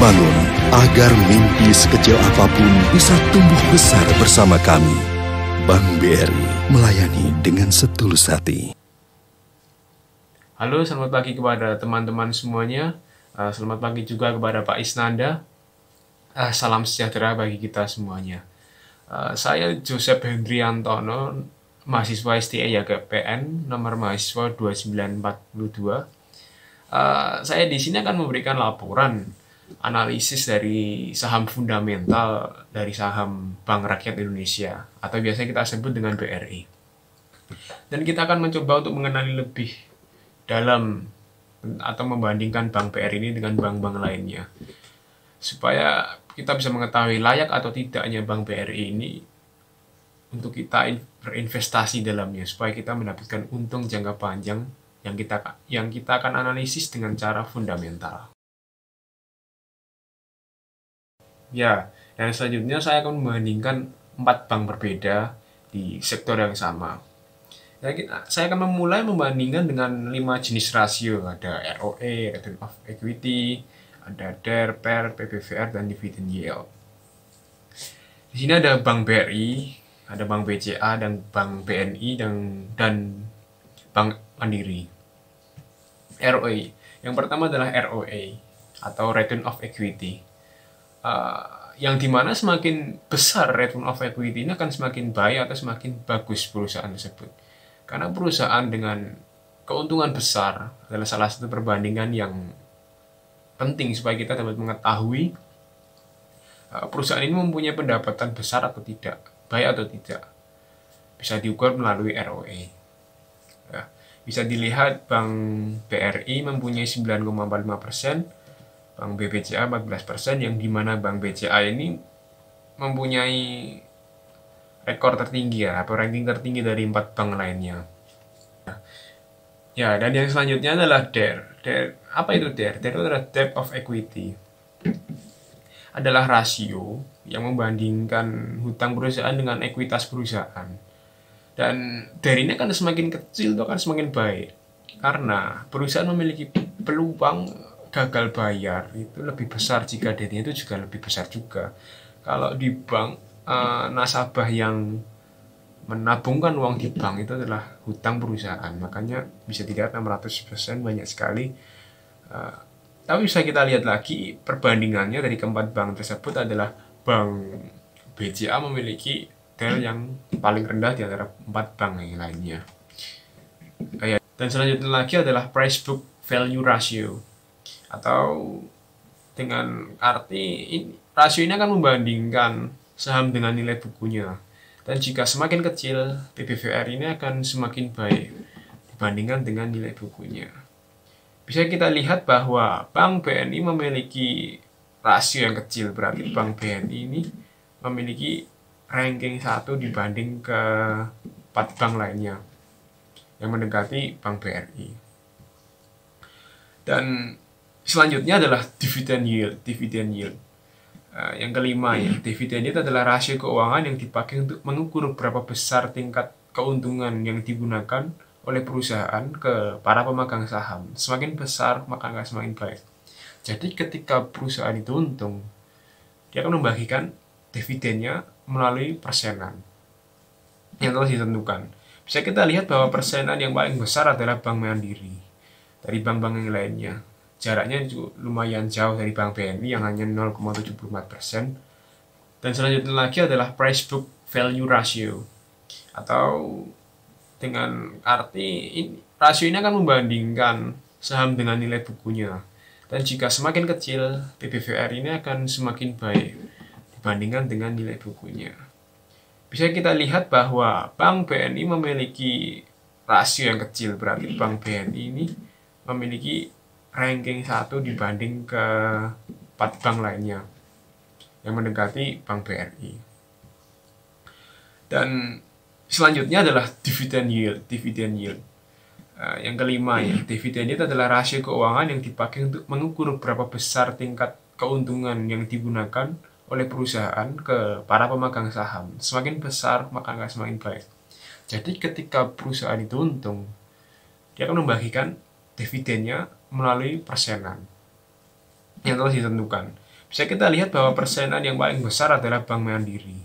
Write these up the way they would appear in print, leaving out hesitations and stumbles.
Bangun agar mimpi sekecil apapun bisa tumbuh besar bersama kami. Bank BRI melayani dengan setulus hati. Halo, selamat pagi kepada teman-teman semuanya. Selamat pagi juga kepada Pak Isnanda. Salam sejahtera bagi kita semuanya. Saya Joseph Hendriantono, mahasiswa STI Yaga PN, nomor mahasiswa 2942. Saya di sini akan memberikan laporan analisis dari saham fundamental dari saham Bank Rakyat Indonesia atau biasa kita sebut dengan BRI. Dan kita akan mencoba untuk mengenali lebih dalam atau membandingkan Bank BRI ini dengan bank-bank lainnya supaya kita bisa mengetahui layak atau tidaknya Bank BRI ini untuk kita berinvestasi dalamnya supaya kita mendapatkan untung jangka panjang yang kita akan analisis dengan cara fundamental. Ya, dan selanjutnya saya akan membandingkan 4 bank berbeda di sektor yang sama. Saya akan memulai membandingkan dengan 5 jenis rasio. Ada ROE, Return of Equity, ada DER, PER, PBVR, dan Dividend Yield. Di sini ada Bank BRI, ada Bank BCA, dan Bank BNI, dan Bank Mandiri. ROE. Yang pertama adalah ROE, atau Return of Equity. Yang dimana semakin besar return of equity ini akan semakin baik atau semakin bagus perusahaan tersebut. Karena perusahaan dengan keuntungan besar adalah salah satu perbandingan yang penting supaya kita dapat mengetahui perusahaan ini mempunyai pendapatan besar atau tidak, baik atau tidak. Bisa diukur melalui ROE. Ya, bisa dilihat Bank BRI mempunyai 9,45%, Bank BBCA 14%, yang dimana Bank BCA ini mempunyai rekor tertinggi atau ranking tertinggi dari 4 bank lainnya. Ya, dan yang selanjutnya adalah DER. Apa itu DER? DER itu adalah Debt of Equity. Adalah rasio yang membandingkan hutang perusahaan dengan ekuitas perusahaan. Dan DER ini akan semakin kecil itu akan semakin baik. Karena perusahaan memiliki peluang gagal bayar itu lebih besar jika DER-nya itu juga lebih besar juga. Kalau di bank, nasabah yang menabungkan uang di bank itu adalah hutang perusahaan, makanya bisa dilihat 600% banyak sekali. Tapi bisa kita lihat lagi perbandingannya dari keempat bank tersebut adalah Bank BCA memiliki DER yang paling rendah di antara 4 bank yang lainnya. Dan selanjutnya lagi adalah Price Book Value Ratio, atau dengan arti rasio ini akan membandingkan saham dengan nilai bukunya, dan jika semakin kecil PBVR ini akan semakin baik dibandingkan dengan nilai bukunya. Bisa kita lihat bahwa Bank BNI memiliki rasio yang kecil, berarti Bank BNI ini memiliki ranking 1 dibanding ke 4 bank lainnya yang mendekati Bank BRI. Dan selanjutnya adalah dividend yield. Yang kelima ya, dividend yield adalah rasio keuangan yang dipakai untuk mengukur berapa besar tingkat keuntungan yang digunakan oleh perusahaan ke para pemegang saham. Semakin besar maka akan semakin baik. Jadi ketika perusahaan itu untung, dia akan membagikan dividennya melalui persenan yang telah ditentukan. Bisa kita lihat bahwa persenan yang paling besar adalah Bank Mandiri dari bank-bank yang lainnya. Jaraknya juga lumayan jauh dari Bank BNI yang hanya 0,74%. Dan selanjutnya lagi adalah Price Book Value Ratio, atau dengan arti rasio ini akan membandingkan saham dengan nilai bukunya. Dan jika semakin kecil, PBVR ini akan semakin baik dibandingkan dengan nilai bukunya. Bisa kita lihat bahwa Bank BNI memiliki rasio yang kecil, berarti Bank BNI ini memiliki ranking 1 dibanding ke 4 bank lainnya yang mendekati Bank BRI. Dan selanjutnya adalah dividend yield. Yang kelima ya, dividend yield adalah rasio keuangan yang dipakai untuk mengukur berapa besar tingkat keuntungan yang digunakan oleh perusahaan ke para pemegang saham. Semakin besar maka akan semakin baik. Jadi ketika perusahaan itu untung, dia akan membagikan dividennya melalui persenan yang telah ditentukan. bisa kita lihat bahwa persenan yang paling besar adalah Bank Mandiri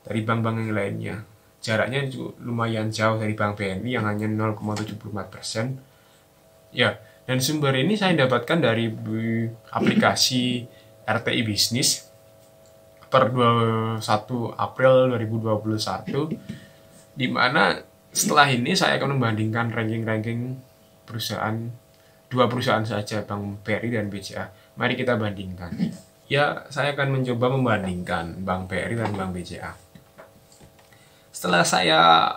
dari bank-bank yang lainnya. Jaraknya juga lumayan jauh dari Bank BNI yang hanya 0,74%. Ya, dan sumber ini saya dapatkan dari aplikasi RTI Bisnis per 21 April 2021, di mana setelah ini saya akan membandingkan ranking-ranking perusahaan, dua perusahaan saja, Bank BRI dan BCA. Mari kita bandingkan. Ya, saya akan mencoba membandingkan Bank BRI dan Bank BCA. Setelah saya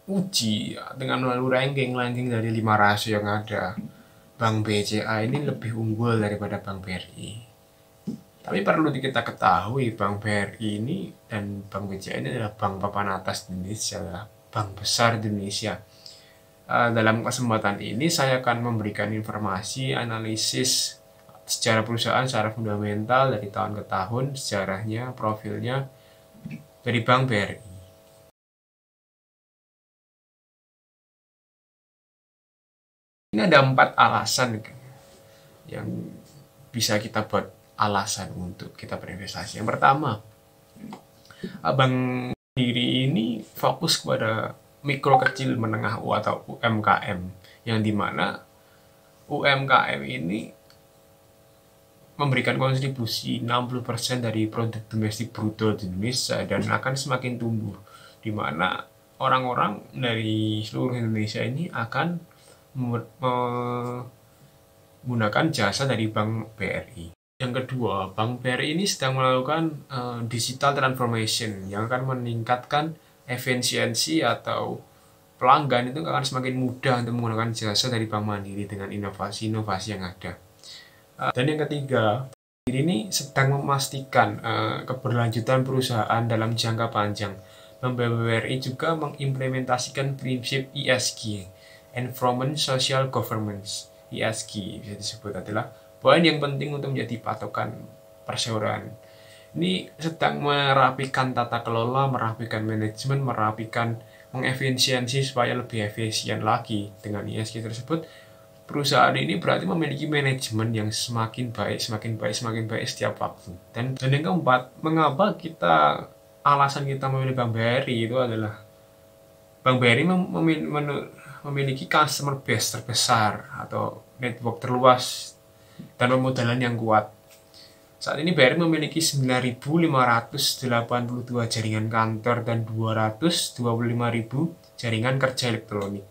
uji dengan melalui ranking dari 5 rasio yang ada, Bank BCA ini lebih unggul daripada Bank BRI. Tapi perlu kita ketahui, Bank BRI ini dan Bank BCA ini adalah bank papan atas di Indonesia, adalah bank besar di Indonesia. Dalam kesempatan ini saya akan memberikan informasi analisis secara perusahaan secara fundamental dari tahun ke tahun, sejarahnya, profilnya dari Bank BRI. Ini ada 4 alasan yang bisa kita buat alasan untuk kita berinvestasi. Yang pertama, Bank Mandiri ini fokus kepada mikro, kecil, menengah atau UMKM, yang dimana UMKM ini memberikan kontribusi 60% dari produk domestik bruto di Indonesia dan akan semakin tumbuh, dimana orang-orang dari seluruh Indonesia ini akan menggunakan jasa dari Bank BRI. Yang kedua, Bank BRI ini sedang melakukan digital transformation yang akan meningkatkan efisiensi atau pelanggan itu akan semakin mudah untuk menggunakan jasa dari Bank Mandiri dengan inovasi-inovasi yang ada. Dan yang ketiga, ini sedang memastikan keberlanjutan perusahaan dalam jangka panjang. Bank BRI juga mengimplementasikan prinsip ESG, Environment Social Governance. ESG bisa disebut adalah poin yang penting untuk menjadi patokan perseroan. Ini sedang merapikan tata kelola, merapikan manajemen, mengefisiensi supaya lebih efisien lagi. Dengan ESG tersebut, perusahaan ini berarti memiliki manajemen yang semakin baik setiap waktu. Dan yang keempat, mengapa alasan kita memilih Bank BRI itu adalah Bank BRI memiliki customer base terbesar atau network terluas dan pemodalan yang kuat. Saat ini BRI memiliki 9.582 jaringan kantor dan 225.000 jaringan kerja elektronik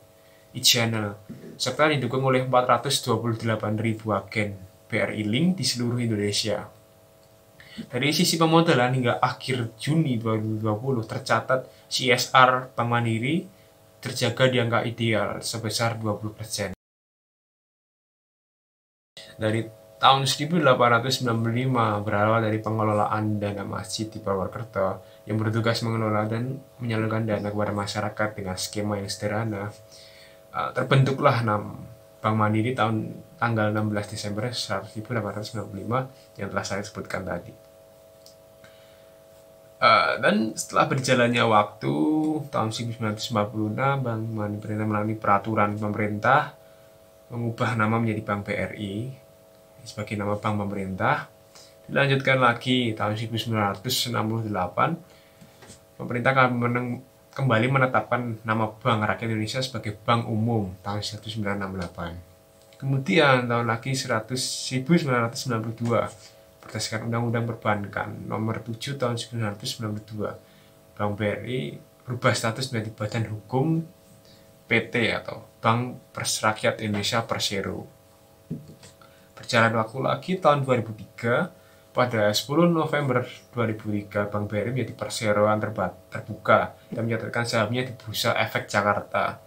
e-channel, serta didukung oleh 428.000 agen BRI Link di seluruh Indonesia. Dari sisi pemodalan hingga akhir Juni 2020 tercatat CSR Bank Mandiri terjaga di angka ideal sebesar 20%. Dari tahun 1895 berawal dari pengelolaan dana masjid di Purwokerto yang bertugas mengelola dan menyalurkan dana kepada masyarakat dengan skema yang sederhana. Terbentuklah Bank Mandiri tanggal 16 Desember 1895 yang telah saya sebutkan tadi. Dan setelah berjalannya waktu, tahun 1956 Bank Mandiri melalui peraturan pemerintah mengubah nama menjadi Bank BRI sebagai nama bank pemerintah. Dilanjutkan lagi tahun 1968, pemerintah kembali menetapkan nama Bank Rakyat Indonesia sebagai Bank Umum tahun 1968. Kemudian tahun lagi 1992 berdasarkan Undang-Undang Perbankan Nomor 7 Tahun 1992, Bank BRI berubah status menjadi Badan Hukum PT atau Bank Rakyat Indonesia Persero. Berjalan waktu lagi tahun 2003, pada 10 November 2003 Bank BRI menjadi perseroan terbuka dan mencatatkan sahamnya di Bursa Efek Jakarta.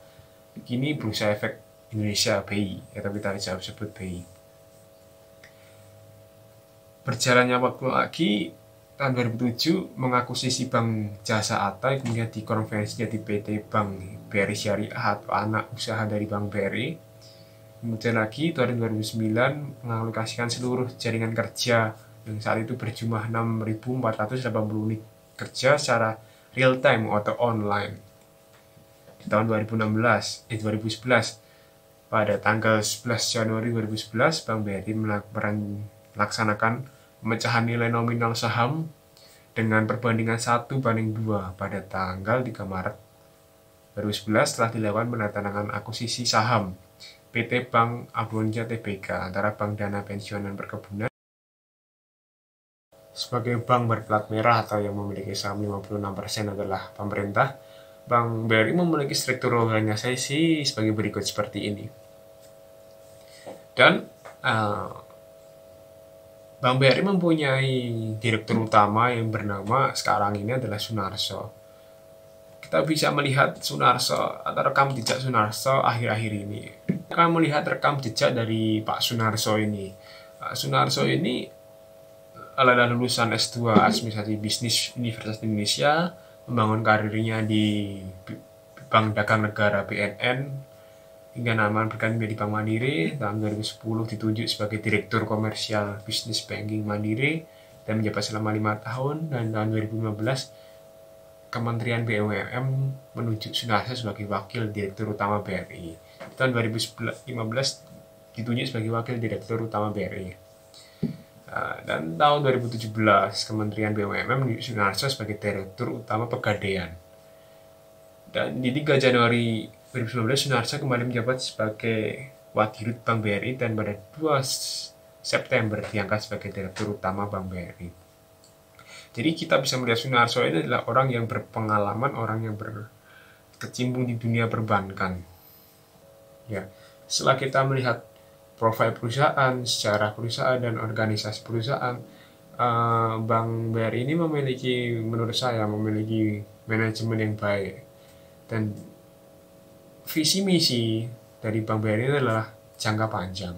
Kini Bursa Efek Indonesia BI, atau kita bisa sebut BI. Berjalannya waktu lagi, tahun 2007 mengakuisisi Bank Jasa Atta, kemudian dikonversi jadi PT Bank BRI Syariah atau anak usaha dari Bank BRI. Kemudian lagi, tahun 2009 mengalokasikan seluruh jaringan kerja yang saat itu berjumlah 6.480 unit kerja secara real time atau online. Di tahun 2011, pada tanggal 11 Januari 2011, Bank BRI melaksanakan pemecahan nilai nominal saham dengan perbandingan 1:2 pada tanggal 3 Maret 2011 telah dilakukan penandatanganan akuisisi saham PT Bank Abonia Tbk antara Bank Dana Pensiun dan Perkebunan sebagai bank berplat merah atau yang memiliki saham 56% adalah pemerintah. Bank BRI memiliki struktur organisasi sebagai berikut seperti ini. Dan Bank BRI mempunyai direktur utama yang bernama sekarang ini adalah Sunarso. Kita bisa melihat Sunarso atau rekam jejak Sunarso akhir-akhir ini. Kita akan melihat rekam jejak dari Pak Sunarso ini. Pak Sunarso ini adalah lulusan S2 Administrasi Bisnis Universitas Indonesia, membangun karirnya di Bank Dagang Negara BNN, hingga nama berganti menjadi Bank Mandiri. Tahun 2010 ditunjuk sebagai Direktur Komersial Bisnis Banking Mandiri dan menjabat selama 5 tahun, dan tahun 2015 Kementerian BUMN menunjuk Sunarso sebagai Wakil Direktur Utama BRI. Tahun 2015 ditunjuk sebagai Wakil Direktur Utama BRI. Dan tahun 2017 Kementerian BUMN menunjuk Sunarso sebagai Direktur Utama Pegadaian. Dan di 3 Januari 2019 Sunarso kembali menjabat sebagai Wadirut Bank BRI dan pada 2 September diangkat sebagai Direktur Utama Bank BRI. Jadi kita bisa melihat Sunarso ini adalah orang yang berpengalaman, orang yang berkecimpung di dunia perbankan. Ya, setelah kita melihat profil perusahaan, secara perusahaan dan organisasi perusahaan, Bank BRI ini menurut saya memiliki manajemen yang baik, dan visi misi dari Bank BRI adalah jangka panjang.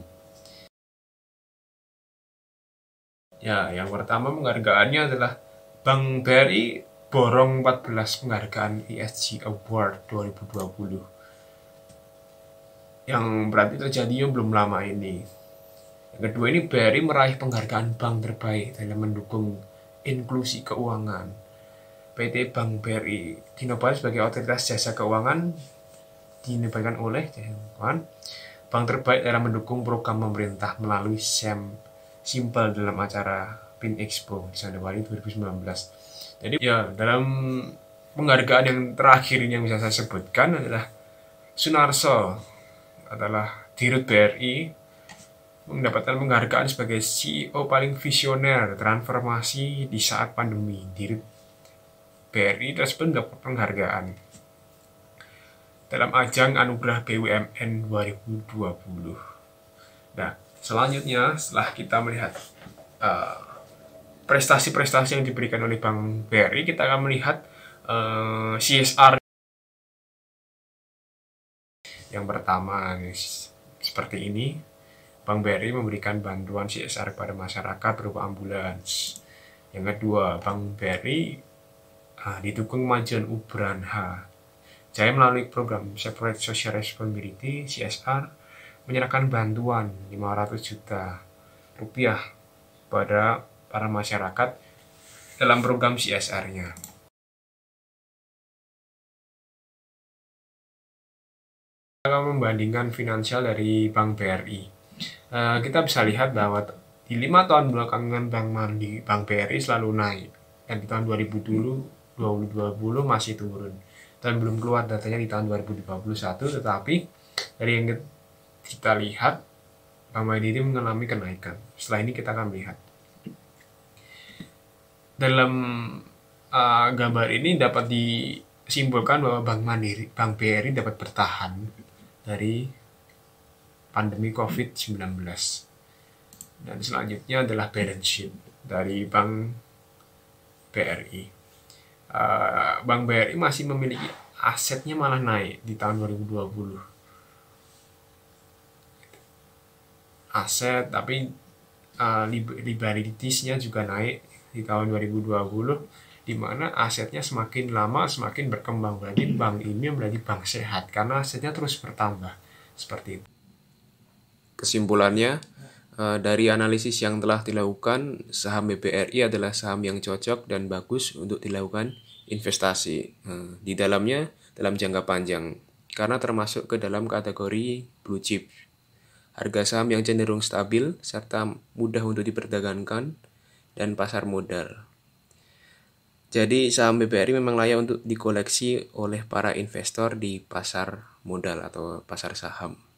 Ya, yang pertama penghargaannya adalah Bank BRI borong 14 penghargaan ESG Award 2020. Yang berarti terjadinya belum lama ini. Yang kedua, ini BRI meraih penghargaan bank terbaik dalam mendukung inklusi keuangan. PT Bank BRI dinobatkan sebagai otoritas jasa keuangan dinobatkan oleh bank terbaik dalam mendukung program pemerintah melalui Simple dalam acara PIN Expo di Januari 2019. Jadi ya, dalam penghargaan yang terakhir yang bisa saya sebutkan adalah Sunarso adalah Dirut BRI mendapatkan penghargaan sebagai CEO paling visioner transformasi di saat pandemi. Dirut BRI tersebut mendapat penghargaan dalam ajang Anugerah BUMN 2020. Nah, selanjutnya setelah kita melihat prestasi-prestasi yang diberikan oleh Bank BRI, kita akan melihat CSR. Yang pertama seperti ini, Bank BRI memberikan bantuan CSR kepada masyarakat berupa ambulans. Yang kedua, Bank BRI didukung kemajuan Ubranha. Jaya melalui program Separate Social Responsibility CSR menyerahkan bantuan 500 juta rupiah pada para masyarakat dalam program CSR-nya. Kita membandingkan finansial dari Bank BRI. Kita bisa lihat bahwa di 5 tahun belakangan Bank BRI selalu naik, dan di tahun 2020 masih turun, dan belum keluar datanya di tahun 2021, tetapi dari yang kita lihat Bank Mandiri mengalami kenaikan. Setelah ini kita akan melihat dalam gambar ini dapat disimpulkan bahwa Bank BRI dapat bertahan dari pandemi COVID-19. Dan selanjutnya adalah balance sheet dari Bank BRI. Bank BRI masih memiliki asetnya malah naik di tahun 2020. Aset, tapi liabilities-nya juga naik di tahun 2020, di mana asetnya semakin lama semakin berkembang. Berarti bank ini berarti bank sehat karena asetnya terus bertambah. Seperti itu. Kesimpulannya, dari analisis yang telah dilakukan, saham BBRI adalah saham yang cocok dan bagus untuk dilakukan investasi di dalamnya dalam jangka panjang, karena termasuk ke dalam kategori blue chip. Harga saham yang cenderung stabil serta mudah untuk diperdagangkan, dan pasar modal. Jadi saham BBRI memang layak untuk dikoleksi oleh para investor di pasar modal atau pasar saham.